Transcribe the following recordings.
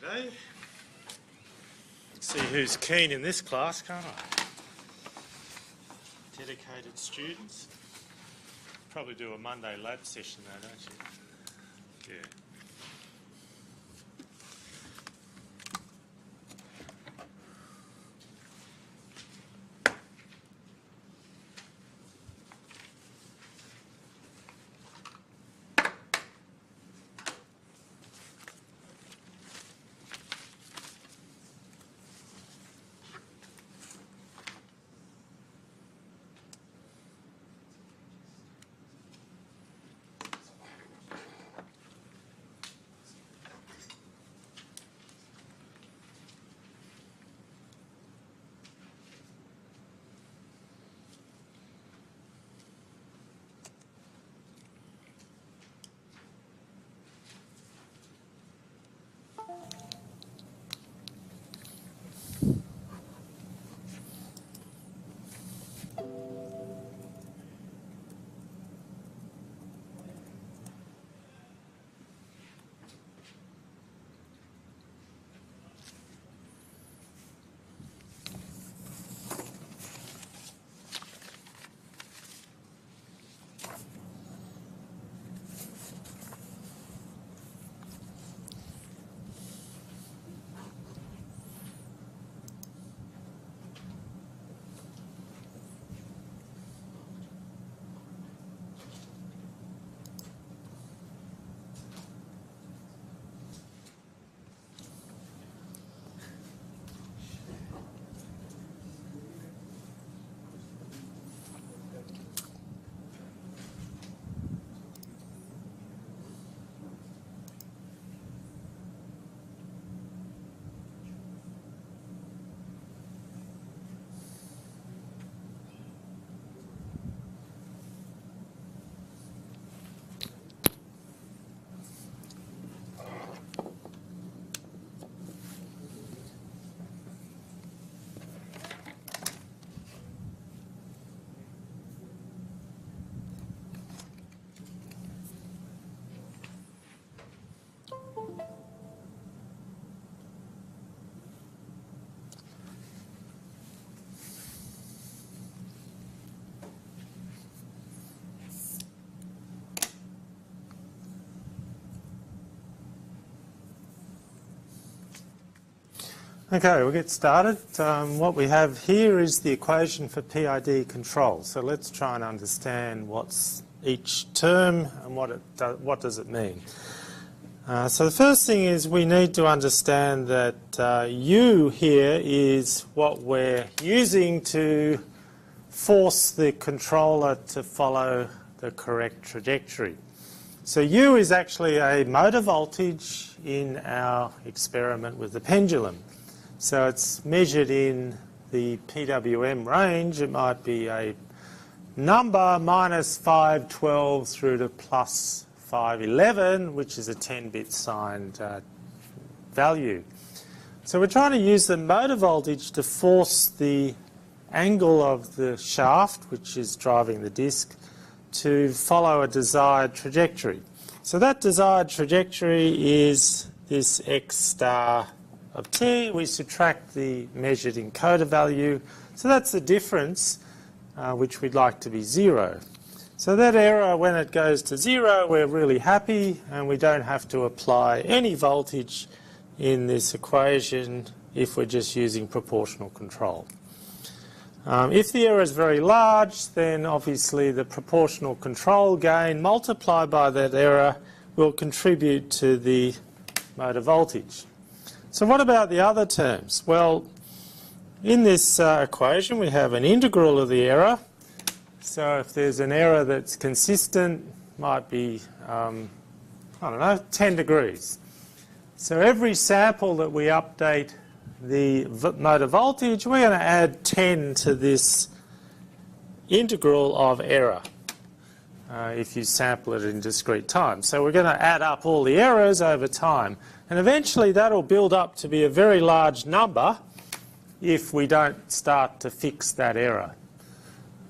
today. See who's keen in this class, can't I? Dedicated students. Probably do a Monday lab session though, don't you? Yeah. Okay, we'll get started. What we have here is the equation for PID control. So let's try and understand what's each term and what does it mean. So the first thing is we need to understand that U here is what we're using to force the controller to follow the correct trajectory. So U is actually a motor voltage in our experiment with the pendulum. So it's measured in the PWM range. It might be a number minus 512 through to plus 511, which is a 10-bit signed value. So we're trying to use the motor voltage to force the angle of the shaft, which is driving the disc, to follow a desired trajectory. So that desired trajectory is this x star of t. We subtract the measured encoder value. So that's the difference, which we'd like to be 0. So that error, when it goes to 0, we're really happy, and we don't have to apply any voltage in this equation if we're just using proportional control. If the error is very large, then obviously the proportional control gain multiplied by that error will contribute to the motor voltage. So what about the other terms? Well, in this equation we have an integral of the error. So if there's an error that's consistent, might be, I don't know, 10 degrees. So every sample that we update the motor voltage, we're going to add 10 to this integral of error if you sample it in discrete time. So we're going to add up all the errors over time. And eventually that'll build up to be a very large number if we don't start to fix that error.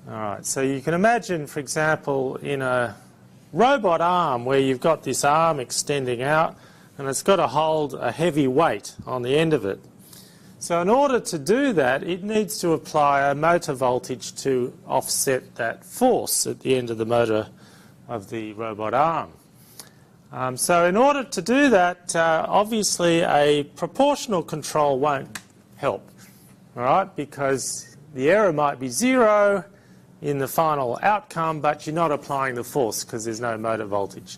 All right, so you can imagine, for example, in a robot arm where you've got this arm extending out, and it's got to hold a heavy weight on the end of it. So in order to do that, it needs to apply a motor voltage to offset that force at the end of the motor of the robot arm. So in order to do that, obviously a proportional control won't help, all right, because the error might be 0 in the final outcome, but you're not applying the force because there's no motor voltage.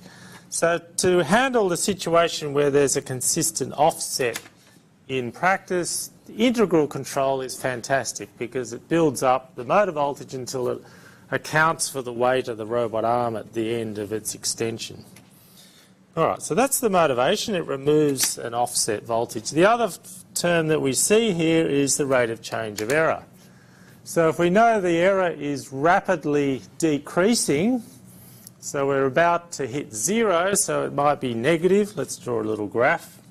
So to handle the situation where there's a consistent offset in practice, the integral control is fantastic because it builds up the motor voltage until it accounts for the weight of the robot arm at the end of its extension. All right, so that's the motivation. It removes an offset voltage. The other term that we see here is the rate of change of error. So if we know the error is rapidly decreasing, so we're about to hit 0, so it might be negative. Let's draw a little graph.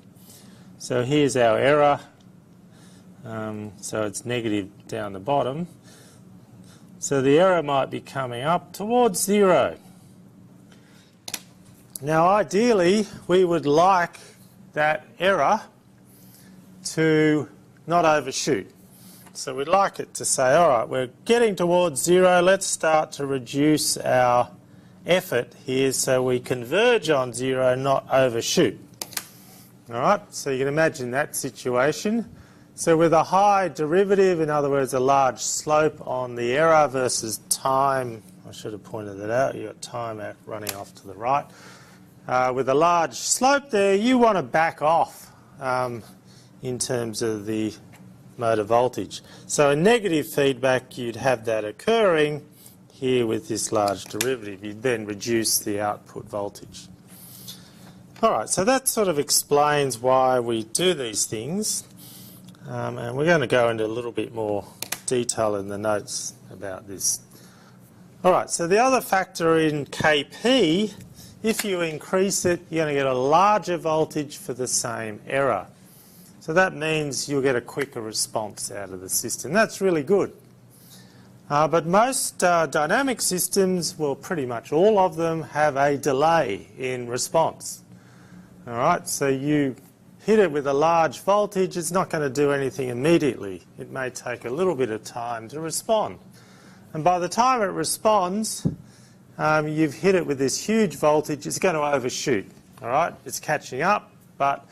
So here's our error. So it's negative down the bottom. So the error might be coming up towards 0. Now ideally we would like that error to not overshoot. So we'd like it to say, all right, we're getting towards 0, let's start to reduce our effort here so we converge on 0, not overshoot. All right, so you can imagine that situation. So with a high derivative, in other words, a large slope on the error versus time, I should have pointed that out, you've got time running off to the right. With a large slope there, you want to back off in terms of the motor voltage. So in negative feedback, you'd have that occurring here with this large derivative. You'd then reduce the output voltage. All right, so that sort of explains why we do these things. And we're going to go into a little bit more detail in the notes about this. All right, so the other factor in KP, if you increase it, you're going to get a larger voltage for the same error. So that means you'll get a quicker response out of the system. That's really good. But most dynamic systems, well, pretty much all of them, have a delay in response. All right, so you hit it with a large voltage, it's not going to do anything immediately. It may take a little bit of time to respond. And by the time it responds, you've hit it with this huge voltage, it's going to overshoot. All right, it's catching up, but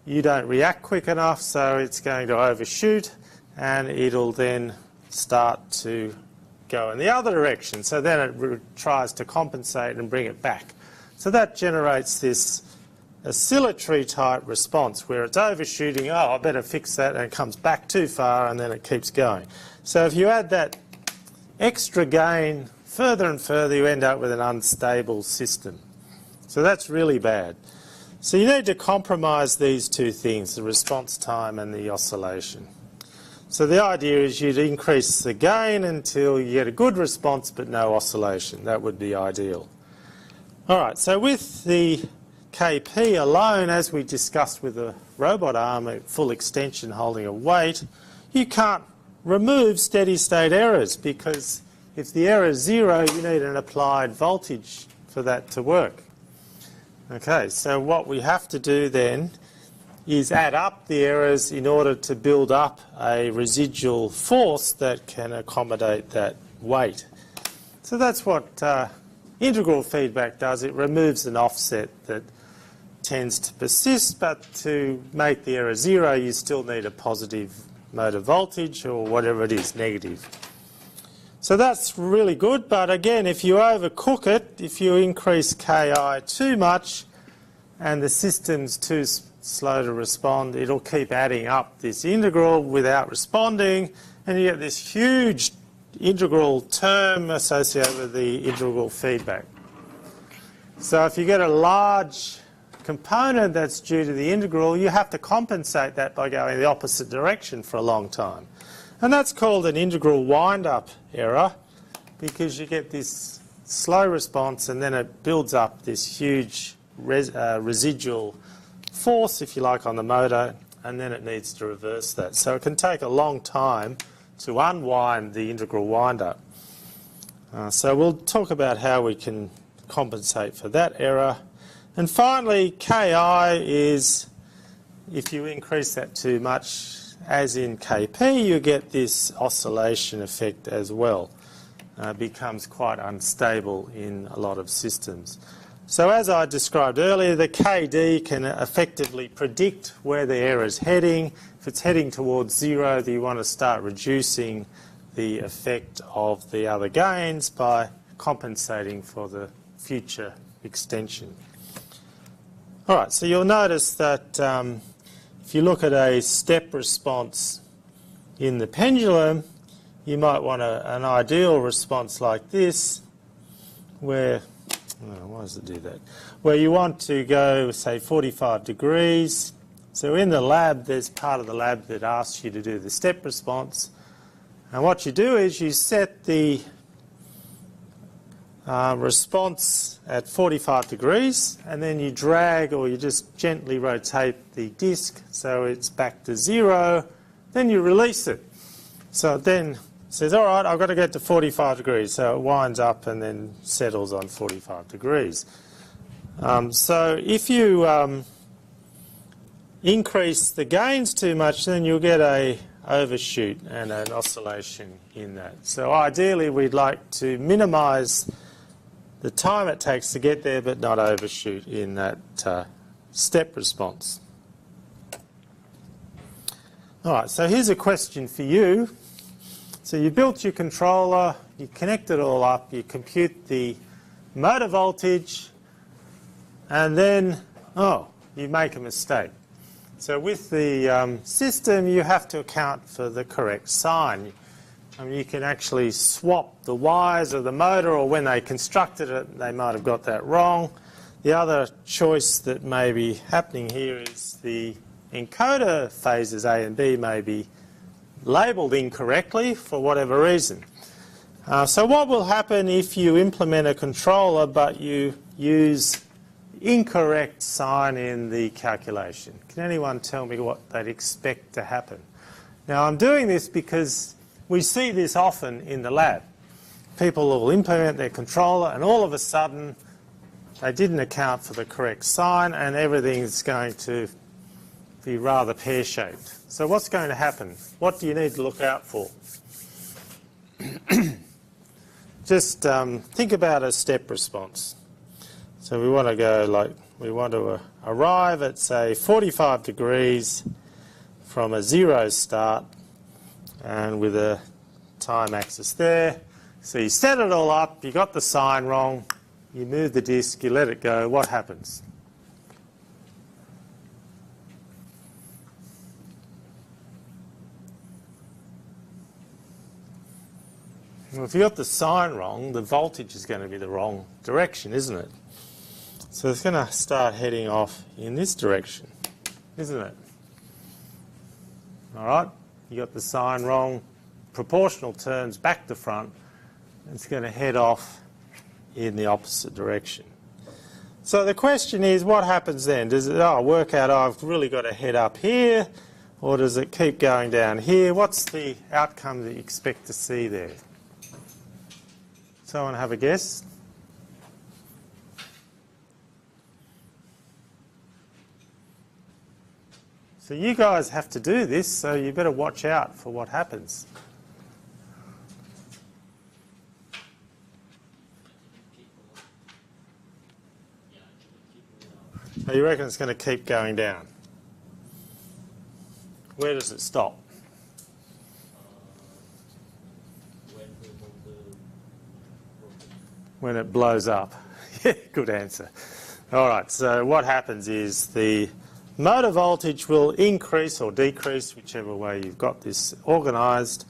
you don't react quick enough, so it's going to overshoot, and it'll then start to go in the other direction. So then it tries to compensate and bring it back. So that generates this oscillatory type response where it's overshooting, oh, I better fix that, and it comes back too far, and then it keeps going. So if you add that extra gain further and further, you end up with an unstable system. So that's really bad. So you need to compromise these two things, the response time and the oscillation. So the idea is you'd increase the gain until you get a good response but no oscillation. That would be ideal. All right, so with the KP alone, as we discussed with the robot arm at full extension holding a weight, you can't remove steady state errors because if the error is 0, you need an applied voltage for that to work. Okay, so what we have to do then is add up the errors in order to build up a residual force that can accommodate that weight. So that's what integral feedback does. It removes an offset that tends to persist, but to make the error 0, you still need a positive motor voltage or whatever it is, negative. So that's really good, but again, if you overcook it, if you increase Ki too much and the system's too slow to respond, it'll keep adding up this integral without responding, and you get this huge integral term associated with the integral feedback. So if you get a large component that's due to the integral, you have to compensate that by going the opposite direction for a long time. And that's called an integral wind-up error because you get this slow response and then it builds up this huge residual force, if you like, on the motor, and then it needs to reverse that. So it can take a long time to unwind the integral wind-up. So we'll talk about how we can compensate for that error. And finally, Ki is, if you increase that too much, as in Kp, you get this oscillation effect as well. Becomes quite unstable in a lot of systems. So as I described earlier, the Kd can effectively predict where the error is heading. If it's heading towards 0, then you want to start reducing the effect of the other gains by compensating for the future extension. All right, so you'll notice that if you look at a step response in the pendulum, you might want an ideal response like this, where, why does it do that? Where you want to go, say, 45 degrees. So in the lab, there's part of the lab that asks you to do the step response. And what you do is you set the response at 45 degrees, and then you drag or you just gently rotate the disc so it's back to 0. Then you release it. So then says, all right, I've got to get to 45 degrees. So it winds up and then settles on 45 degrees. So if you increase the gains too much, then you'll get a overshoot and an oscillation in that. So ideally, we'd like to minimise the time it takes to get there, but not overshoot in that step response. All right, so here's a question for you. So you built your controller, you connect it all up, you compute the motor voltage, and then, you make a mistake. So with the system, you have to account for the correct sign. I mean, you can actually swap the wires of the motor, or when they constructed it, they might have got that wrong. The other choice that may be happening here is the encoder phases A and B may be labelled incorrectly for whatever reason. So what will happen if you implement a controller but you use incorrect sign in the calculation? Can anyone tell me what they'd expect to happen? Now I'm doing this because we see this often in the lab. People will implement their controller and all of a sudden they didn't account for the correct sign and everything's going to be rather pear-shaped. So what's going to happen? What do you need to look out for? Just think about a step response. So we want to go we want to arrive at, say, 45 degrees from a 0 start and with a time axis there. So you set it all up, you got the sign wrong, you move the disc, you let it go, what happens? Well, if you got the sign wrong, the voltage is going to be the wrong direction, isn't it? So it's going to start heading off in this direction, isn't it? All right, you got the sign wrong, proportional terms back to front, it's going to head off in the opposite direction. So the question is, what happens then? Does it work out, I've really got to head up here, or does it keep going down here? What's the outcome that you expect to see there? Someone have a guess? So you guys have to do this, so you better watch out for what happens. So you reckon it's going to keep going down? Where does it stop? When it blows up. Yeah, good answer. All right, so what happens is the motor voltage will increase or decrease, whichever way you've got this organised,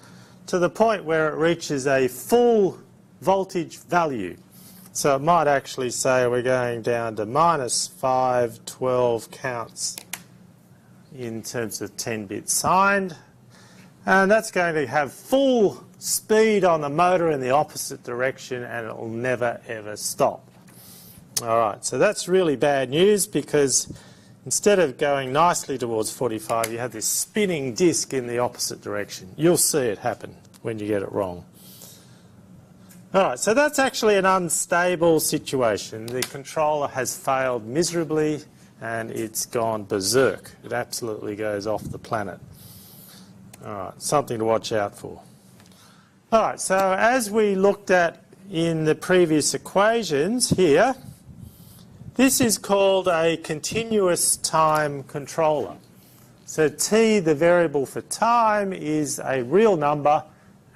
to the point where it reaches a full voltage value. So it might actually say we're going down to minus 5, 12 counts in terms of 10 bits signed. And that's going to have full speed on the motor in the opposite direction, and it will never ever stop. All right, so that's really bad news, because instead of going nicely towards 45, you have this spinning disc in the opposite direction. You'll see it happen when you get it wrong. All right, so that's actually an unstable situation. The controller has failed miserably and it's gone berserk. It absolutely goes off the planet. All right, something to watch out for. All right, so as we looked at in the previous equations here, this is called a continuous time controller. So t, the variable for time, is a real number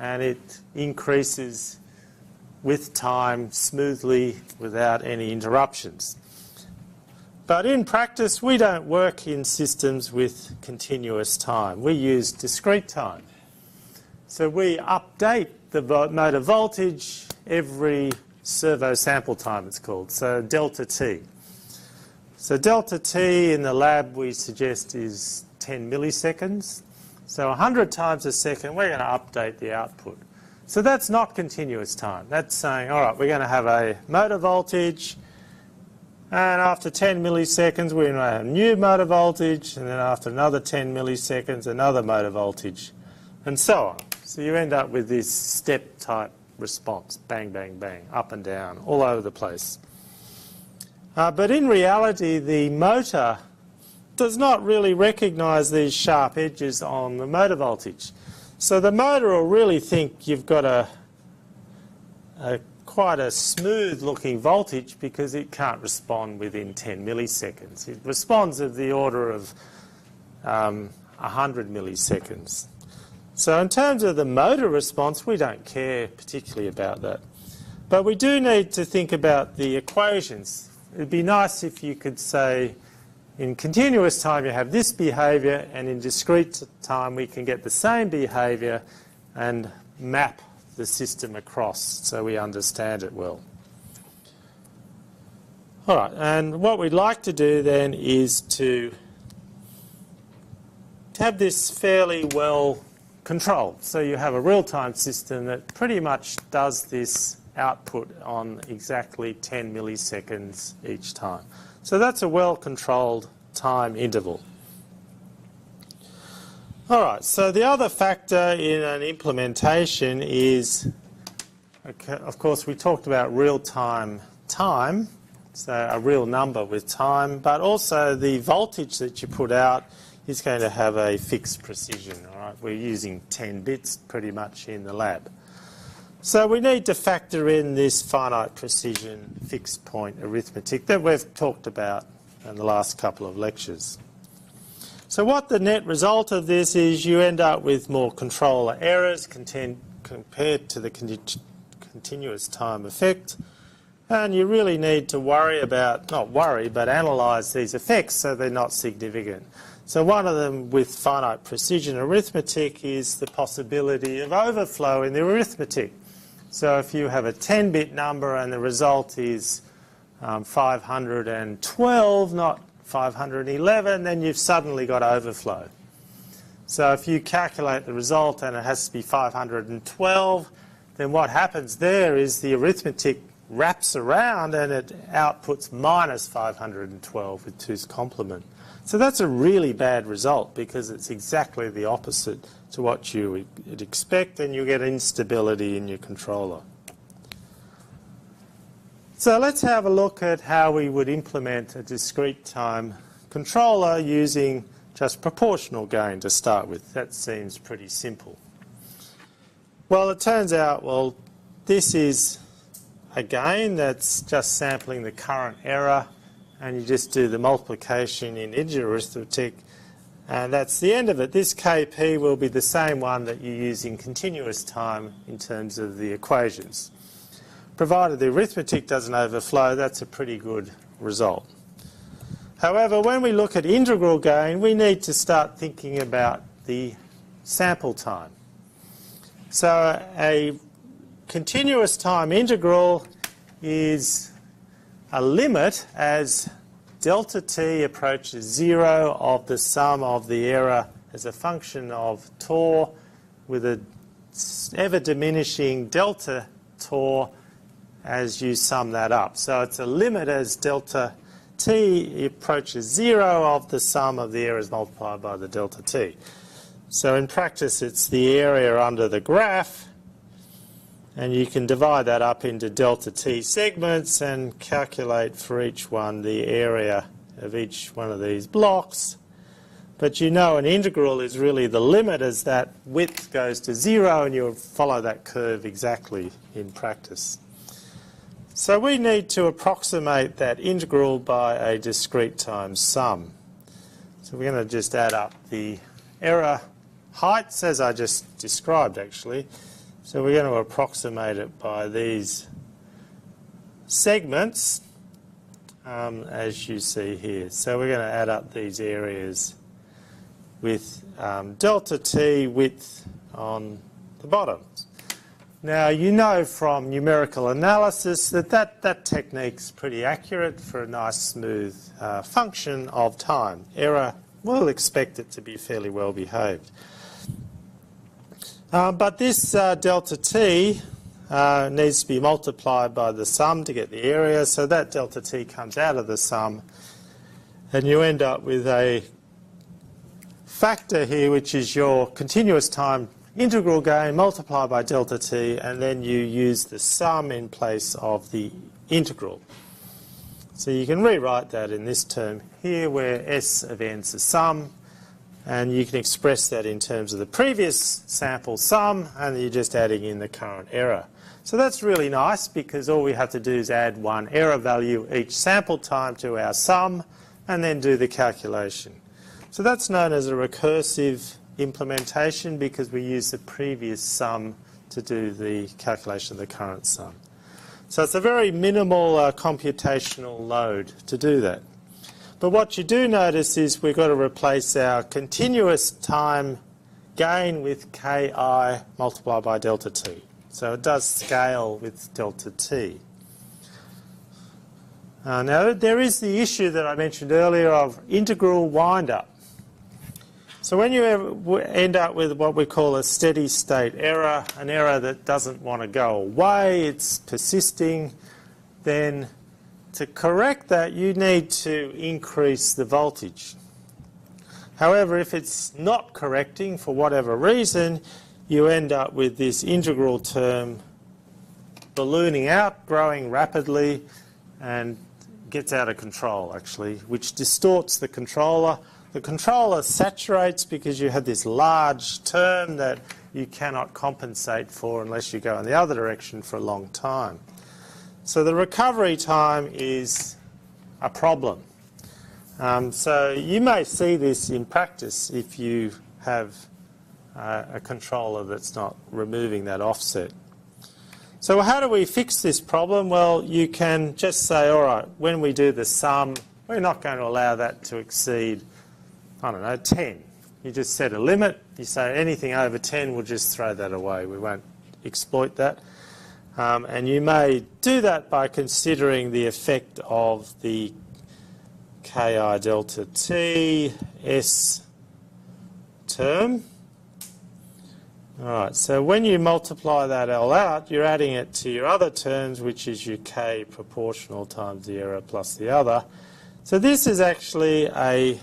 and it increases with time smoothly without any interruptions. But in practice, we don't work in systems with continuous time. We use discrete time. So we update the motor voltage every servo sample time, it's called, so delta t. So delta t in the lab we suggest is 10 milliseconds. So 100 times a second we're going to update the output. So that's not continuous time. That's saying, all right, we're going to have a motor voltage, and after 10 milliseconds we're going to have a new motor voltage, and then after another 10 milliseconds another motor voltage, and so on. So you end up with this step-type response, bang, bang, bang, up and down, all over the place. But in reality, the motor does not really recognise these sharp edges on the motor voltage. So the motor will really think you've got quite a smooth-looking voltage because it can't respond within 10 milliseconds. It responds of the order of 100 milliseconds. So in terms of the motor response, we don't care particularly about that. But we do need to think about the equations. It'd be nice if you could say, in continuous time you have this behaviour, and in discrete time we can get the same behaviour and map the system across so we understand it well. All right, and what we'd like to do then is to have this fairly well controlled. So you have a real-time system that pretty much does this output on exactly 10 milliseconds each time. So that's a well-controlled time interval. All right, so the other factor in an implementation is, okay, of course, we talked about real-time time, so a real number with time, but also the voltage that you put out is going to have a fixed precision. All right, we're using 10 bits pretty much in the lab. So we need to factor in this finite precision fixed point arithmetic that we've talked about in the last couple of lectures. So what the net result of this is, you end up with more controller errors compared to the continuous time effect, and you really need to worry about, not worry, but analyse these effects so they're not significant. So one of them with finite precision arithmetic is the possibility of overflow in the arithmetic. So if you have a 10-bit number and the result is 512, not 511, then you've suddenly got overflow. So if you calculate the result and it has to be 512, then what happens there is the arithmetic wraps around and it outputs minus 512 with 2's complement. So that's a really bad result because it's exactly the opposite to what you would expect, and you get instability in your controller. So let's have a look at how we would implement a discrete time controller using just proportional gain to start with. That seems pretty simple. Well, it turns out, well, this is a gain that's just sampling the current error, and you just do the multiplication in integer arithmetic, and that's the end of it. This KP will be the same one that you use in continuous time in terms of the equations. Provided the arithmetic doesn't overflow, that's a pretty good result. However, when we look at integral gain, we need to start thinking about the sample time. So a continuous time integral is a limit as delta t approaches 0 of the sum of the error as a function of tau with an ever diminishing delta tau as you sum that up. So it's a limit as delta t approaches 0 of the sum of the errors multiplied by the delta t. So in practice it's the area under the graph, And you can divide that up into delta t segments and calculate for each one the area of each one of these blocks. But you know an integral is really the limit as that width goes to 0, and you'll follow that curve exactly in practice. So we need to approximate that integral by a discrete time sum. So we're going to just add up the error heights as I just described actually. So we're going to approximate it by these segments as you see here. So we're going to add up these areas with delta t width on the bottoms. Now you know from numerical analysis that technique's pretty accurate for a nice smooth function of time. Error, we'll expect it to be fairly well behaved. But this delta t needs to be multiplied by the sum to get the area, so that delta t comes out of the sum, and you end up with a factor here which is your continuous time integral gain multiplied by delta t, and then you use the sum in place of the integral. So you can rewrite that in this term here where s of n's the sum, and you can express that in terms of the previous sample sum, and you're just adding in the current error. So that's really nice because all we have to do is add one error value each sample time to our sum and then do the calculation. So that's known as a recursive implementation because we use the previous sum to do the calculation of the current sum. So it's a very minimal computational load to do that. But what you do notice is we've got to replace our continuous time gain with ki multiplied by delta t. So it does scale with delta t. Now there is the issue that I mentioned earlier of integral wind-up. So when you end up with what we call a steady state error, an error that doesn't want to go away, it's persisting, then to correct that you need to increase the voltage. However, if it's not correcting for whatever reason, you end up with this integral term ballooning out, growing rapidly, and gets out of control actually, which distorts the controller. The controller saturates because you have this large term that you cannot compensate for unless you go in the other direction for a long time. So the recovery time is a problem. So you may see this in practice if you have a controller that's not removing that offset. So how do we fix this problem? Well, you can just say, all right, when we do the sum, we're not going to allow that to exceed, I don't know, 10. You just set a limit. You say anything over 10, we'll just throw that away. We won't exploit that. And you may do that by considering the effect of the ki delta t s term. All right, so when you multiply that all out, you're adding it to your other terms, which is your k proportional times the error plus the other. So this is actually a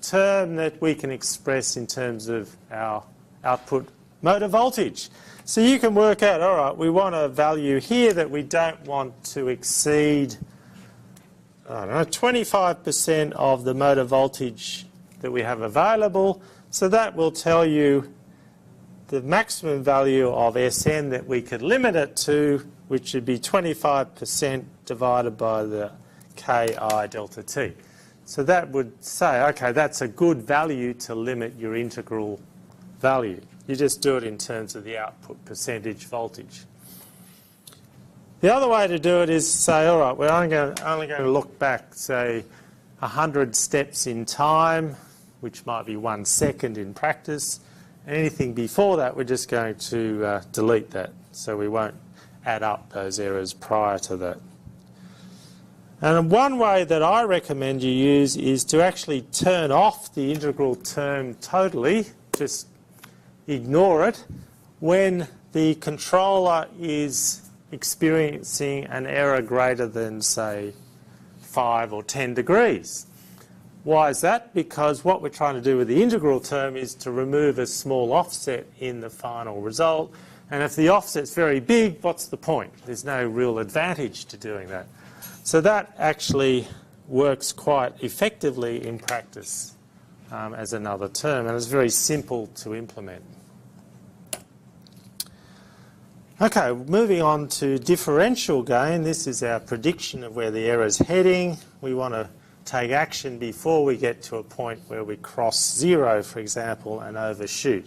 term that we can express in terms of our output motor voltage. So you can work out, all right, we want a value here that we don't want to exceed, I don't know, 25% of the motor voltage that we have available. So that will tell you the maximum value of Sn that we could limit it to, which would be 25% divided by the ki delta t. So that would say, okay, that's a good value to limit your integral value. You just do it in terms of the output percentage voltage. The other way to do it is say, all right, we're only going to look back, say, 100 steps in time, which might be 1 second in practice. Anything before that, we're just going to delete that, so we won't add up those errors prior to that. And one way that I recommend you use is to actually turn off the integral term totally, just ignore it, when the controller is experiencing an error greater than, say, 5 or 10 degrees. Why is that? Because what we're trying to do with the integral term is to remove a small offset in the final result, And if the offset's very big, what's the point? There's no real advantage to doing that. So that actually works quite effectively in practice as another term, and it's very simple to implement. Okay, moving on to differential gain. This is our prediction of where the error is heading. We want to take action before we get to a point where we cross zero, for example, and overshoot.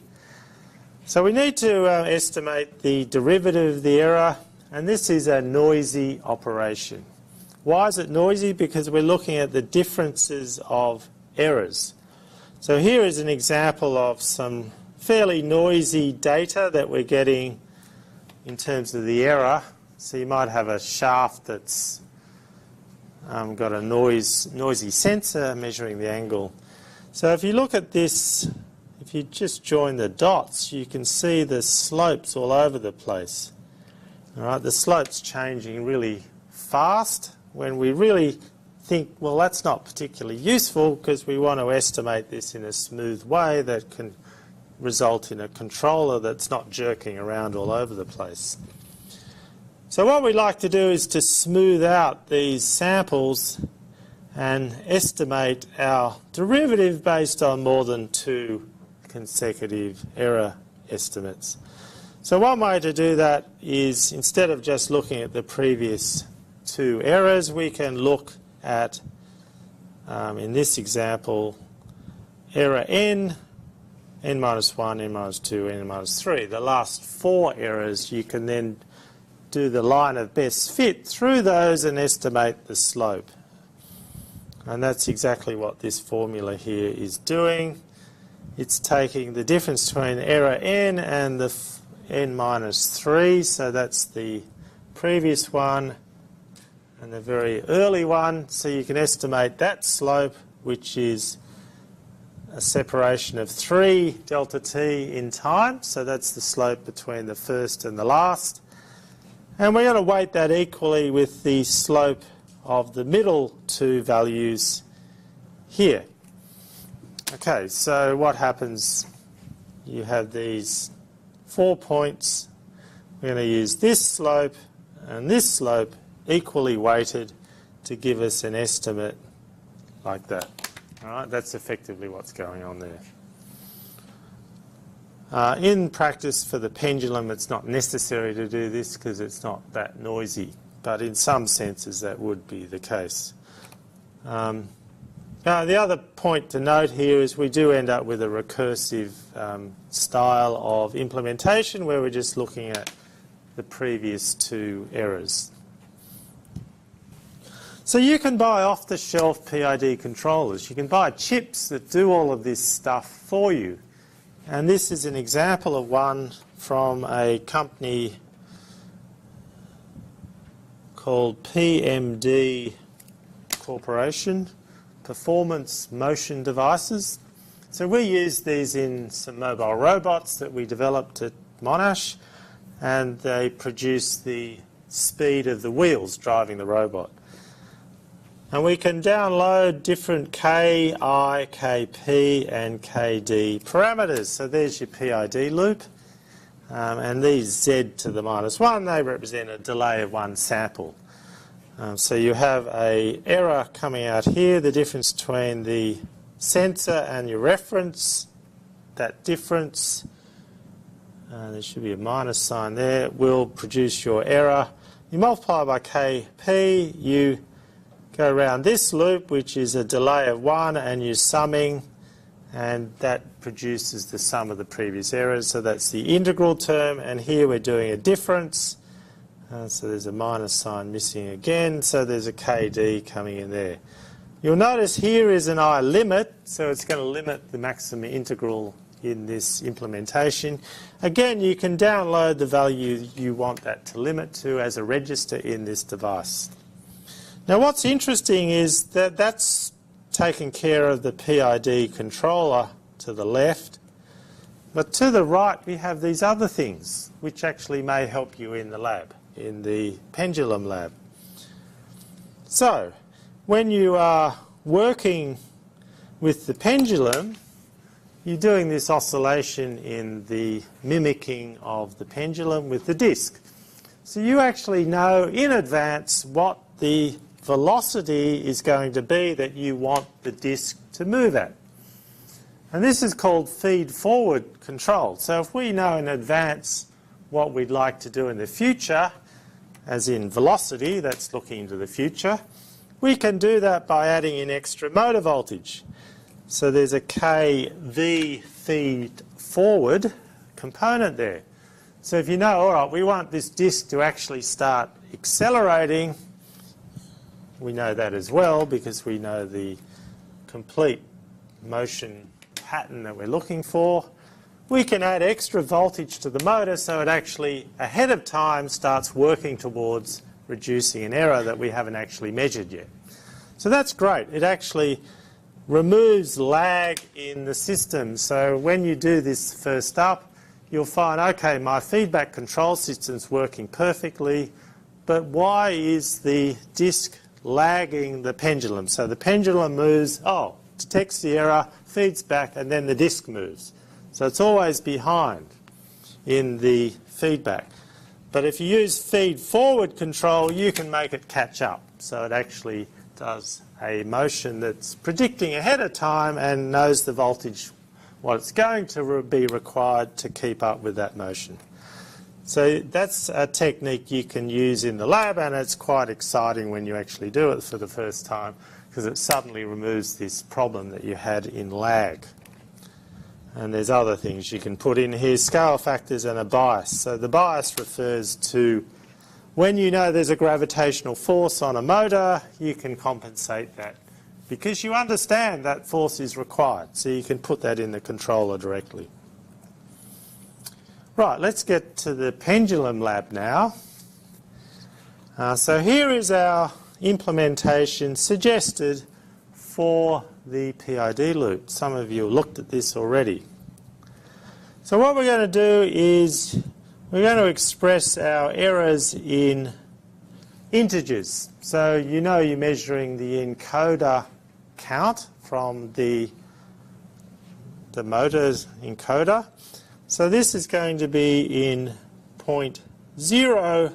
So we need to estimate the derivative of the error, and this is a noisy operation. Why is it noisy? Because we're looking at the differences of errors. So here is an example of some fairly noisy data that we're getting in terms of the error. So you might have a shaft that's got a noisy sensor measuring the angle. So if you look at this, if you just join the dots, you can see the slopes all over the place. All right, the slope's changing really fast when we really think, well, that's not particularly useful because we want to estimate this in a smooth way that can result in a controller that's not jerking around all over the place. So what we'd like to do is to smooth out these samples and estimate our derivative based on more than 2 consecutive error estimates. So one way to do that is, instead of just looking at the previous 2 errors, we can look at, in this example, error n, n-1, n-2, n-3. The last 4 errors, you can then do the line of best fit through those and estimate the slope. And that's exactly what this formula here is doing. It's taking the difference between error n and the n-3, so that's the previous one and the very early one. So you can estimate that slope, which is a separation of 3 delta t in time. So that's the slope between the first and the last. And we're going to weight that equally with the slope of the middle 2 values here. Okay, so what happens? You have these 4 points. We're going to use this slope and this slope equally weighted to give us an estimate like that. All right, that's effectively what's going on there. In practice for the pendulum, it's not necessary to do this because it's not that noisy, but in some senses that would be the case. Now, the other point to note here is we do end up with a recursive style of implementation where we're just looking at the previous 2 errors. So you can buy off-the-shelf PID controllers. You can buy chips that do all of this stuff for you. And this is an example of one from a company called PMD Corporation, Performance Motion Devices. So we use these in some mobile robots that we developed at Monash, and they produce the speed of the wheels driving the robot. And we can download different K, I, KP and KD parameters. So there's your PID loop. And these Z to the -1, they represent a delay of 1 sample. So you have an error coming out here, the difference between the sensor and your reference. That difference, there should be a minus sign there, will produce your error. You multiply by KP, you go around this loop, which is a delay of 1, and you're summing, and that produces the sum of the previous errors. So that's the integral term, and here we're doing a difference. So there's a minus sign missing again, so there's a KD coming in there. You'll notice here is an I limit, so it's going to limit the maximum integral in this implementation. Again, you can download the value you want that to limit to as a register in this device. Now what's interesting is that that's taking care of the PID controller to the left, but to the right we have these other things which actually may help you in the lab, in the pendulum lab. So when you are working with the pendulum, you're doing this oscillation in the mimicking of the pendulum with the disc. So you actually know in advance what the velocity is going to be that you want the disc to move at. And this is called feed-forward control. So if we know in advance what we'd like to do in the future, as in velocity, that's looking into the future, we can do that by adding in extra motor voltage. So there's a kV feed-forward component there. So if you know, all right, we want this disc to actually start accelerating, we know that as well because we know the complete motion pattern that we're looking for. We can add extra voltage to the motor so it actually, ahead of time, starts working towards reducing an error that we haven't actually measured yet. So that's great. It actually removes lag in the system. So when you do this first up, you'll find, okay, my feedback control system's working perfectly, but why is the disc lagging the pendulum? So the pendulum moves, detects the error, feeds back, and then the disc moves. So it's always behind in the feedback. But if you use feed-forward control, you can make it catch up. So it actually does a motion that's predicting ahead of time and knows the voltage, what it's going to be required to keep up with that motion. So that's a technique you can use in the lab, and it's quite exciting when you actually do it for the first time because it suddenly removes this problem that you had in lag. And there's other things you can put in here, scale factors and a bias. So the bias refers to when you know there's a gravitational force on a motor, you can compensate that because you understand that force is required. So you can put that in the controller directly. Right, let's get to the pendulum lab now. So here is our implementation suggested for the PID loop. Some of you looked at this already. So what we're going to do is we're going to express our errors in integers. So you know you're measuring the encoder count from the motor's encoder. So this is going to be in 0.0,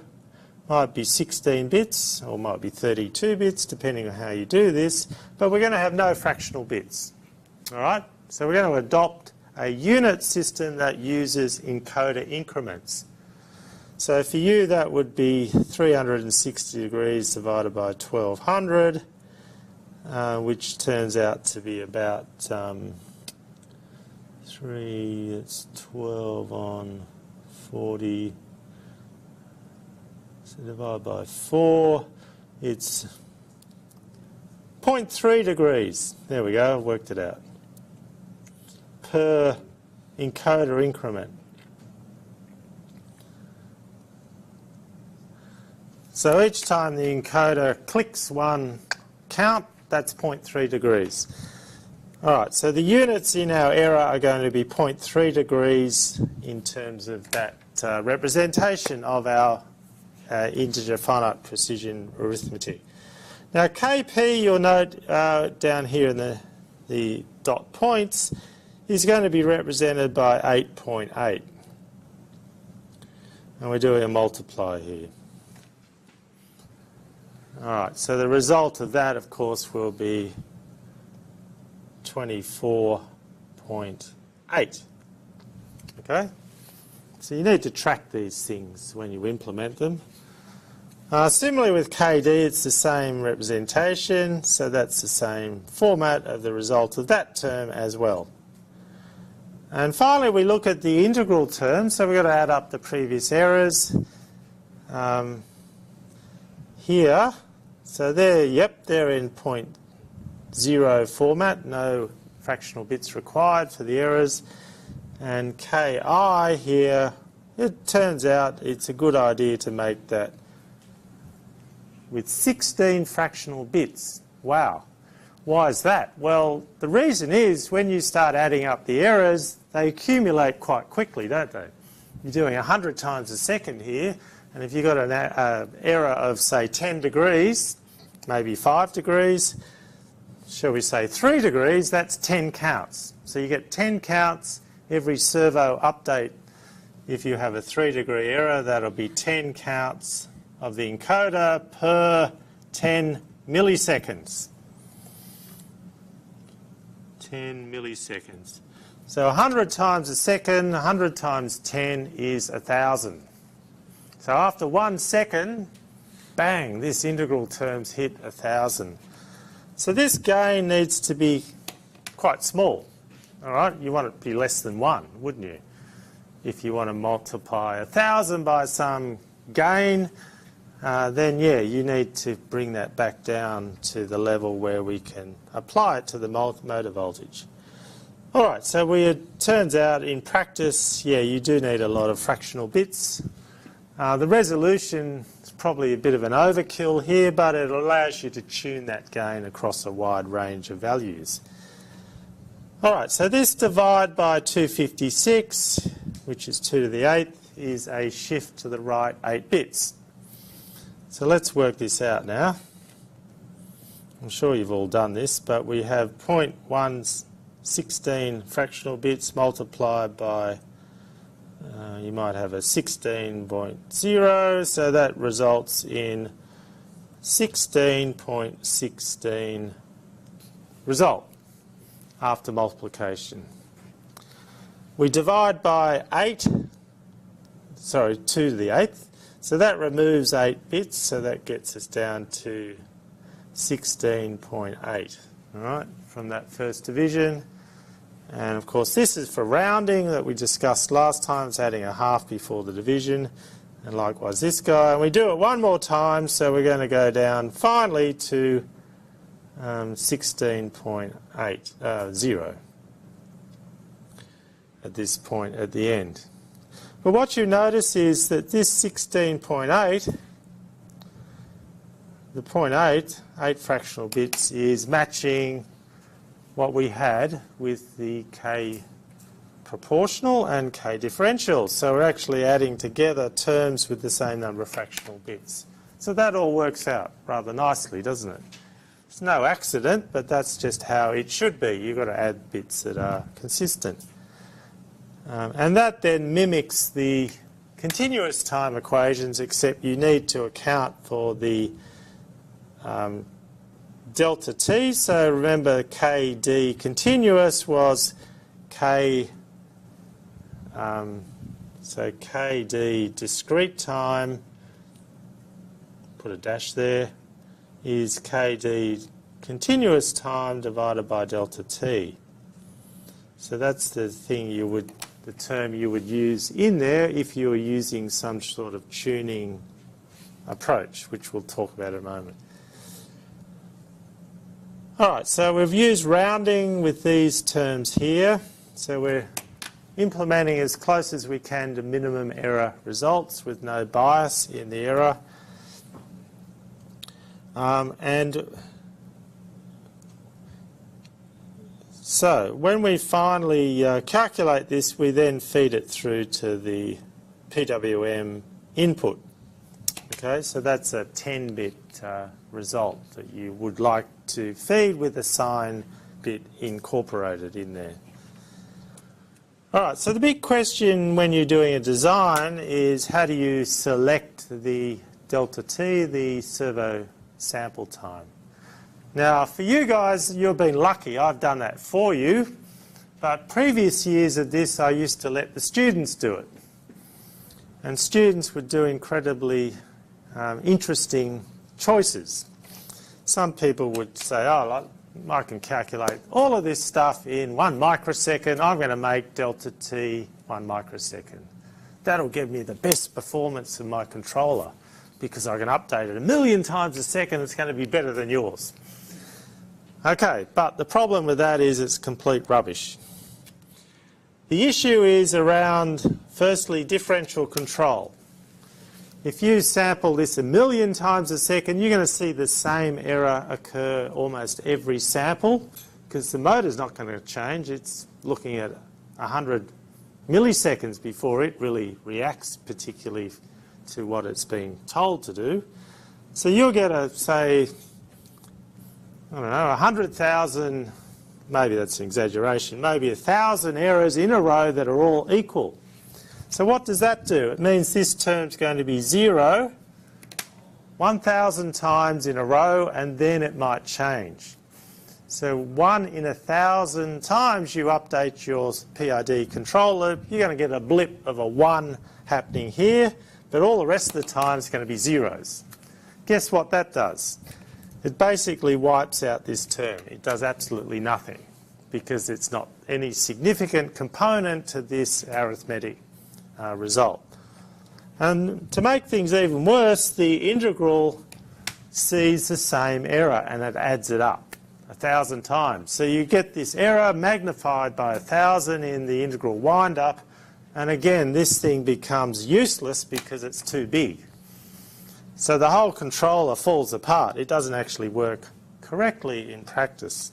might be 16 bits or might be 32 bits depending on how you do this, but we're going to have no fractional bits. All right? So we're going to adopt a unit system that uses encoder increments. So for you that would be 360 degrees divided by 1200, which turns out to be about it's 12 on 40, so divided by 4, it's 0.3 degrees. There we go, I've worked it out. Per encoder increment. So each time the encoder clicks one count, that's 0.3 degrees. All right, so the units in our error are going to be 0.3 degrees in terms of that representation of our integer finite precision arithmetic. Now kp, you'll note down here in the dot points, is going to be represented by 8.8. And we're doing a multiply here. All right, so the result of that, of course, will be 24.8. Okay? So you need to track these things when you implement them. Similarly with KD, it's the same representation, so that's the same format of the result of that term as well. And finally, we look at the integral term, so we've got to add up the previous errors. Here, so they're in 0.0 format, no fractional bits required for the errors. And Ki here, it turns out it's a good idea to make that with 16 fractional bits. Wow. Why is that? Well, the reason is when you start adding up the errors, they accumulate quite quickly, don't they? You're doing 100 times a second here, and if you've got an error of, say, 10 degrees, maybe 5 degrees, shall we say 3 degrees, that's 10 counts. So you get 10 counts every servo update. If you have a 3-degree error, that'll be 10 counts of the encoder per 10 milliseconds. 10 milliseconds. So 100 times a second, 100 times 10 is 1,000. So after 1 second, bang, this integral term's hit 1,000. So this gain needs to be quite small. All right, you want it to be less than 1, wouldn't you? If you want to multiply 1,000 by some gain, then yeah, you need to bring that back down to the level where we can apply it to the motor voltage. All right, so it turns out in practice, yeah, you do need a lot of fractional bits. The resolution is probably a bit of an overkill here, but it allows you to tune that gain across a wide range of values. All right, so this divide by 256, which is 2 to the 8th, is a shift to the right 8 bits. So let's work this out now. I'm sure you've all done this, but we have 0.116 fractional bits multiplied by, you might have a 16.0, so that results in 16.16 result after multiplication. We divide by 2 to the 8th, so that removes 8 bits, so that gets us down to 16.8, all right, from that first division. And of course this is for rounding that we discussed last time, it's adding a half before the division, and likewise this guy. And we do it one more time, so we're going to go down finally to 16.80 at this point at the end. But what you notice is that this 16.8, the 0.8, 8 fractional bits, is matching what we had with the K proportional and K differential. So we're actually adding together terms with the same number of fractional bits. So that all works out rather nicely, doesn't it? It's no accident, but that's just how it should be. You've got to add bits that are consistent. And that then mimics the continuous time equations, except you need to account for the delta t. So remember, KD continuous was K, so KD discrete time, put a dash there, is KD continuous time divided by delta t. So that's the thing the term you would use in there if you were using some sort of tuning approach, which we'll talk about in a moment. All right, so we've used rounding with these terms here. So we're implementing as close as we can to minimum error results with no bias in the error. So when we finally calculate this, we then feed it through to the PWM input. Okay, so that's a 10-bit result that you would like to feed with a sine bit incorporated in there. All right, so the big question when you're doing a design is how do you select the delta t, the servo sample time? Now, for you guys, you've been lucky. I've done that for you. But previous years of this, I used to let the students do it. And students would do incredibly interesting choices. Some people would say, oh, I can calculate all of this stuff in 1 microsecond. I'm going to make delta t 1 microsecond. That'll give me the best performance of my controller because I can update it 1,000,000 times a second. It's going to be better than yours. Okay, but the problem with that is it's complete rubbish. The issue is around, firstly, differential control. If you sample this 1,000,000 times a second, you're going to see the same error occur almost every sample because the motor's not going to change. It's looking at 100 milliseconds before it really reacts particularly to what it's being told to do. So you'll get a, say, I don't know, 100,000, maybe that's an exaggeration, maybe 1,000 errors in a row that are all equal. So what does that do? It means this term's going to be 0, 1,000 times in a row, and then it might change. So 1 in 1,000 times you update your PID control loop, you're going to get a blip of a 1 happening here, but all the rest of the time it's going to be zeros. Guess what that does? It basically wipes out this term. It does absolutely nothing because it's not any significant component to this arithmetic result. And to make things even worse, the integral sees the same error and it adds it up 1,000 times. So you get this error magnified by 1,000 in the integral wind-up, and again this thing becomes useless because it's too big. So the whole controller falls apart. It doesn't actually work correctly in practice.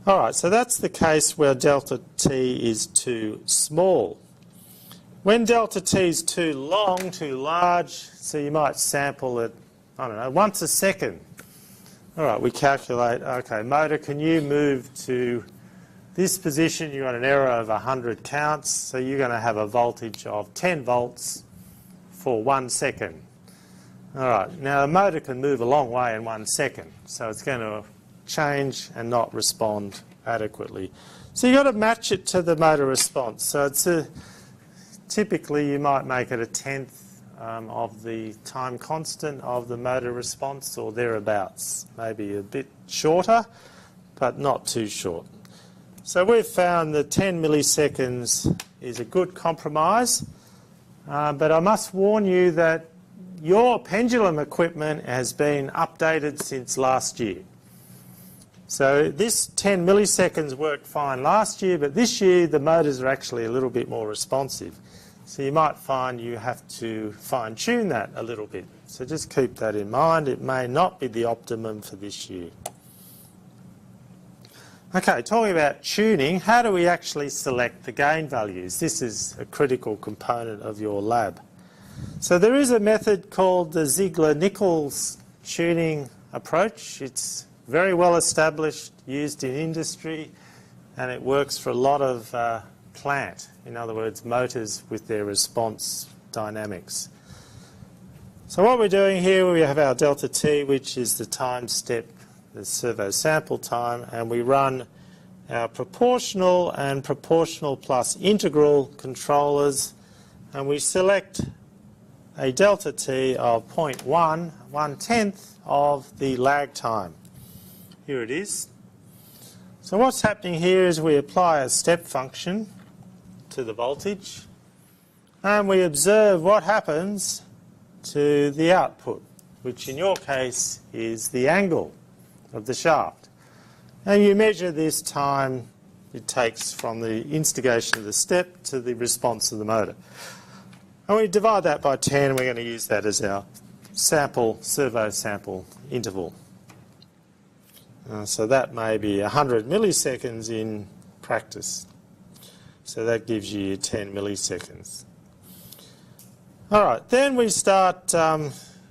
All right, so that's the case where delta t is too small. When delta t is too long, too large, so you might sample it, I don't know, once a second. All right, we calculate, okay, motor, can you move to this position? You've got an error of 100 counts, so you're going to have a voltage of 10 volts for 1 second. All right, now the motor can move a long way in 1 second, so it's going to change and not respond adequately. So you've got to match it to the motor response. So it's typically you might make it a tenth of the time constant of the motor response or thereabouts, maybe a bit shorter, but not too short. So we've found that 10 milliseconds is a good compromise, but I must warn you that your pendulum equipment has been updated since last year. So this 10 milliseconds worked fine last year, but this year the motors are actually a little bit more responsive. So you might find you have to fine-tune that a little bit. So just keep that in mind. It may not be the optimum for this year. Okay, talking about tuning, how do we actually select the gain values? This is a critical component of your lab. So there is a method called the Ziegler-Nichols tuning approach. It's very well established, used in industry, and it works for a lot of plant. In other words, motors with their response dynamics. So what we're doing here, we have our delta t, which is the time step, the servo sample time, and we run our proportional and proportional plus integral controllers, and we select a delta t of 0.1, 1/10 of the lag time. Here it is. So what's happening here is we apply a step function to the voltage and we observe what happens to the output, which in your case is the angle of the shaft. And you measure this time it takes from the instigation of the step to the response of the motor. And we divide that by 10 and we're going to use that as our sample, servo sample interval. So that may be 100 milliseconds in practice. So that gives you 10 milliseconds. All right, then we start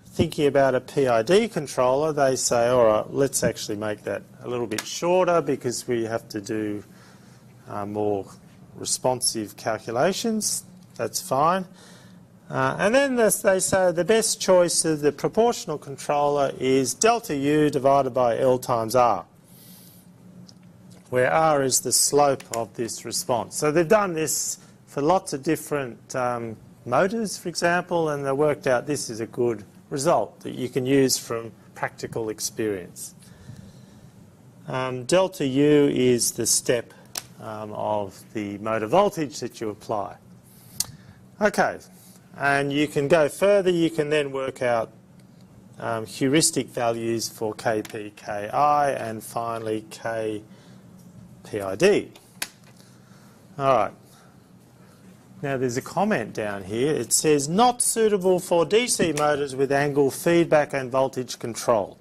thinking about a PID controller. They say, all right, let's actually make that a little bit shorter because we have to do more responsive calculations. That's fine. And then they say the best choice of the proportional controller is delta U divided by L times R, where R is the slope of this response. So they've done this for lots of different motors, for example, and they worked out this is a good result that you can use from practical experience. Delta U is the step of the motor voltage that you apply. Okay. And you can go further, you can then work out heuristic values for Kp, Ki, and finally Kpid. All right. Now there's a comment down here. It says, not suitable for DC motors with angle feedback and voltage control.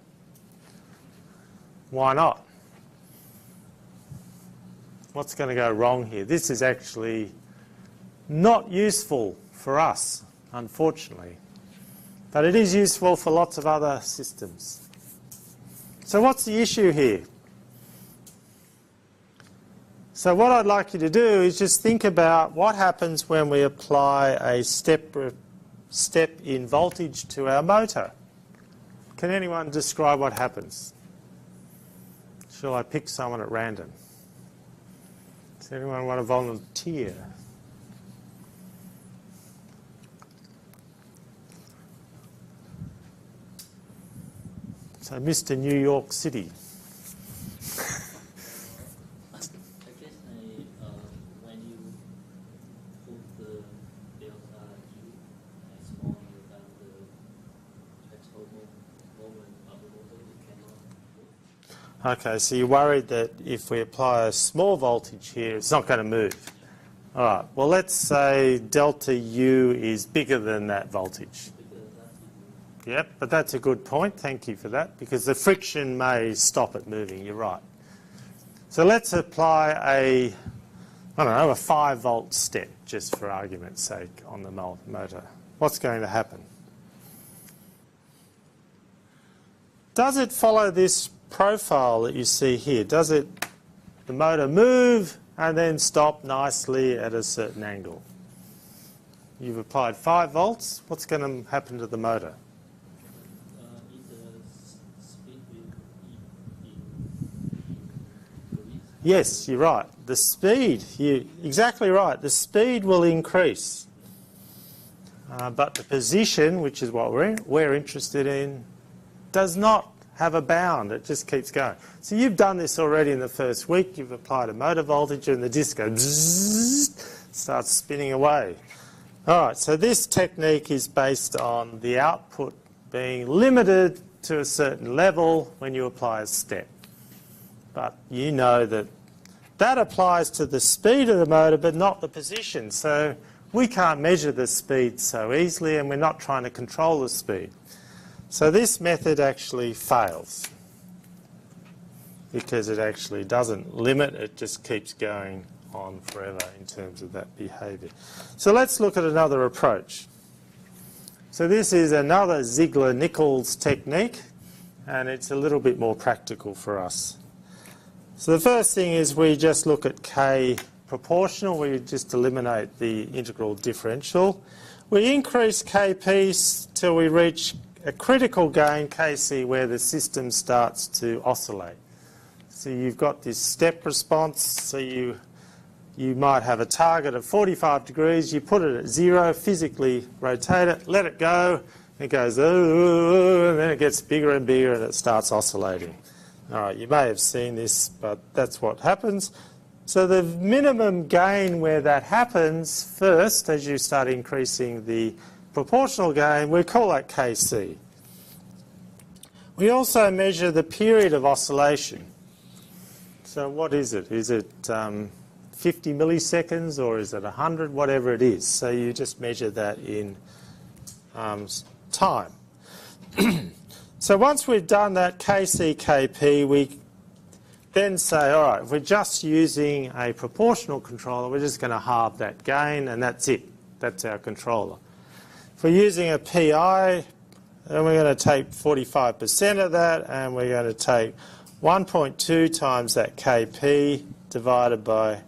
Why not? What's going to go wrong here? This is actually not useful for us, unfortunately. But it is useful for lots of other systems. So what's the issue here? So what I'd like you to do is just think about what happens when we apply a step in voltage to our motor. Can anyone describe what happens? Shall I pick someone at random? Does anyone want to volunteer? So Mr. New York City. I guess when you put the delta U as smaller than the threshold moment of the motor, it cannot move. Okay, so you're worried that if we apply a small voltage here, it's not going to move. All right, well, let's say delta U is bigger than that voltage. Yep, but that's a good point. Thank you for that, because the friction may stop it moving. You're right. So let's apply a 5-volt step, just for argument's sake, on the motor. What's going to happen? Does it follow this profile that you see here? Does the motor move and then stop nicely at a certain angle? You've applied 5 volts. What's going to happen to the motor? Yes, you're right. The speed, you're exactly right. The speed will increase. But the position, which is what we're interested in, does not have a bound. It just keeps going. So you've done this already in the first week. You've applied a motor voltage and the disc goes, starts spinning away. All right, so this technique is based on the output being limited to a certain level when you apply a step. But you know that that applies to the speed of the motor but not the position. So we can't measure the speed so easily, and we're not trying to control the speed. So this method actually fails because it actually doesn't limit, it just keeps going on forever in terms of that behaviour. So let's look at another approach. So this is another Ziegler-Nichols technique, and it's a little bit more practical for us. So the first thing is we just look at K proportional. We just eliminate the integral differential. We increase Kp till we reach a critical gain, Kc, where the system starts to oscillate. So you've got this step response. So you might have a target of 45 degrees. You put it at 0, physically rotate it, let it go. It goes, ooh, and then it gets bigger and bigger and it starts oscillating. All right, you may have seen this, but that's what happens. So the minimum gain where that happens first, as you start increasing the proportional gain, we call that Kc. We also measure the period of oscillation. So what is it? Is it 50 milliseconds or is it 100? Whatever it is. So you just measure that in time. So once we've done that Kc, Kp, we then say, all right, if we're just using a proportional controller, we're just going to halve that gain, and that's it. That's our controller. If we're using a PI, then we're going to take 45% of that, and we're going to take 1.2 times that Kp divided by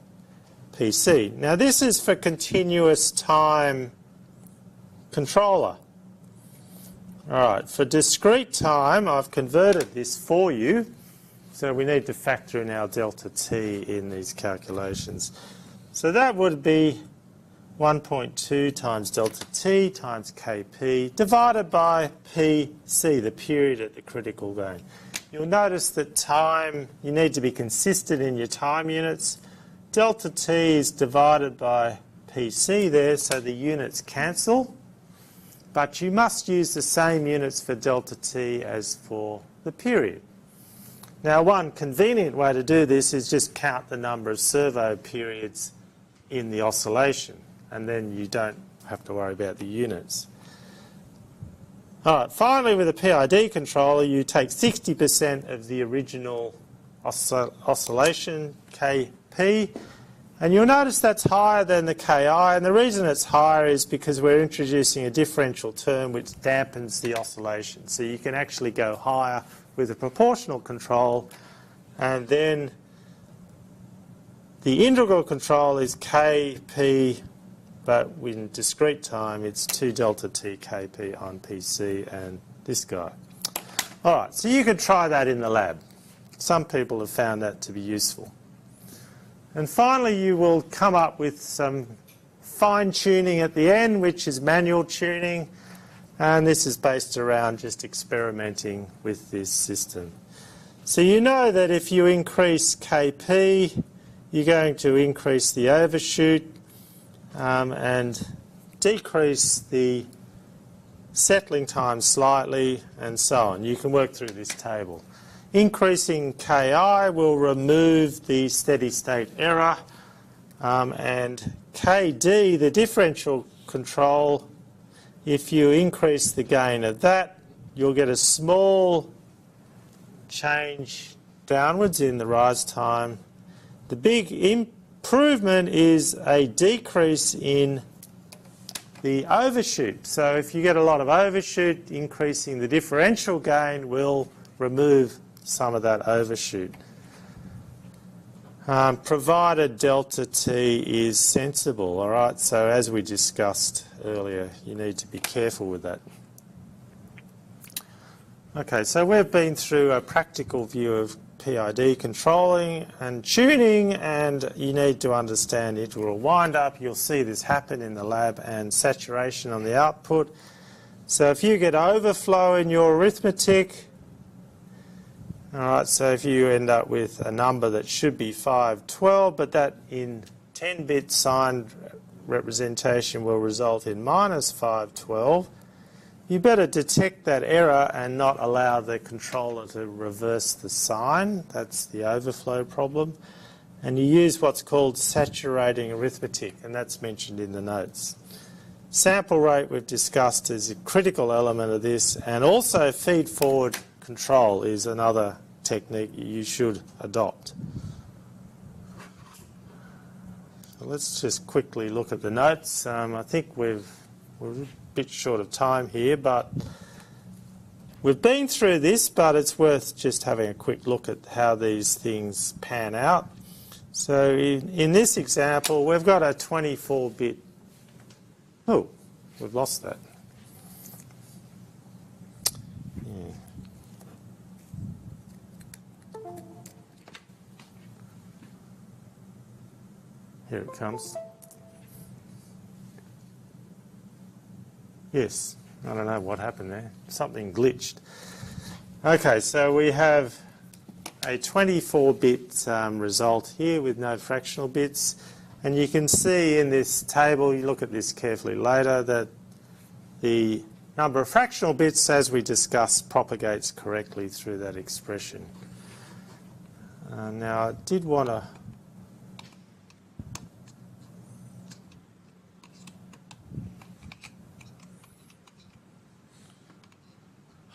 PC. Now this is for continuous time controller. All right, for discrete time, I've converted this for you. So we need to factor in our delta t in these calculations. So that would be 1.2 times delta t times Kp divided by PC, the period at the critical gain. You'll notice that time, you need to be consistent in your time units. Delta t is divided by PC there, so the units cancel. But you must use the same units for delta t as for the period. Now, one convenient way to do this is just count the number of servo periods in the oscillation, and then you don't have to worry about the units. All right, finally, with a PID controller, you take 60% of the original oscillation, Kp, And you'll notice that's higher than the Ki, and the reason it's higher is because we're introducing a differential term which dampens the oscillation. So you can actually go higher with a proportional control, and then the integral control is Kp, but in discrete time it's 2 delta T Kp on Pc and this guy. All right, so you could try that in the lab. Some people have found that to be useful. And finally, you will come up with some fine-tuning at the end, which is manual tuning, and this is based around just experimenting with this system. So you know that if you increase Kp, you're going to increase the overshoot and decrease the settling time slightly, and so on. You can work through this table. Increasing Ki will remove the steady state error, and Kd, the differential control, if you increase the gain of that, you'll get a small change downwards in the rise time. The big improvement is a decrease in the overshoot. So if you get a lot of overshoot, increasing the differential gain will remove some of that overshoot, provided delta T is sensible. All right, so as we discussed earlier, you need to be careful with that. Okay, so we've been through a practical view of PID controlling and tuning, and you need to understand integral wind-up. You'll see this happen in the lab, and saturation on the output. So if you get overflow in your arithmetic, all right, so if you end up with a number that should be 512, but that in 10-bit signed representation will result in minus 512, you better detect that error and not allow the controller to reverse the sign. That's the overflow problem. And you use what's called saturating arithmetic, and that's mentioned in the notes. Sample rate we've discussed is a critical element of this, and also feed-forward control is another technique you should adopt. So let's just quickly look at the notes. I think we're a bit short of time here, but we've been through this, but it's worth just having a quick look at how these things pan out. So in this example, we've got a 24-bit... Oh, we've lost that. Here it comes. Yes, I don't know what happened there. Something glitched. Okay, so we have a 24-bit result here with no fractional bits. And you can see in this table, you look at this carefully later, that the number of fractional bits, as we discussed, propagates correctly through that expression. Now, I did want to...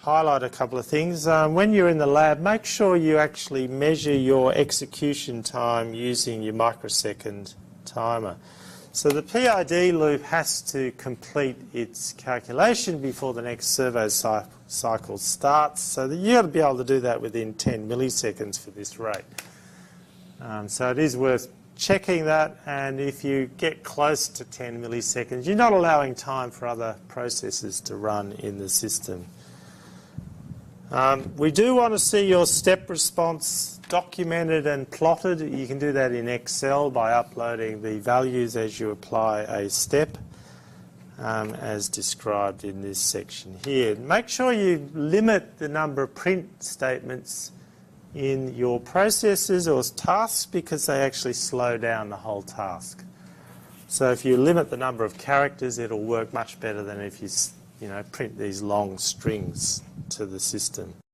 highlight a couple of things. When you're in the lab, make sure you actually measure your execution time using your microsecond timer. So the PID loop has to complete its calculation before the next servo cycle starts, so that you've got to be able to do that within 10 milliseconds for this rate. So it is worth checking that, and if you get close to 10 milliseconds, you're not allowing time for other processes to run in the system. We do want to see your step response documented and plotted. You can do that in Excel by uploading the values as you apply a step, as described in this section here. Make sure you limit the number of print statements in your processes or tasks, because they actually slow down the whole task. So if you limit the number of characters, it'll work much better than if you print these long strings to the system.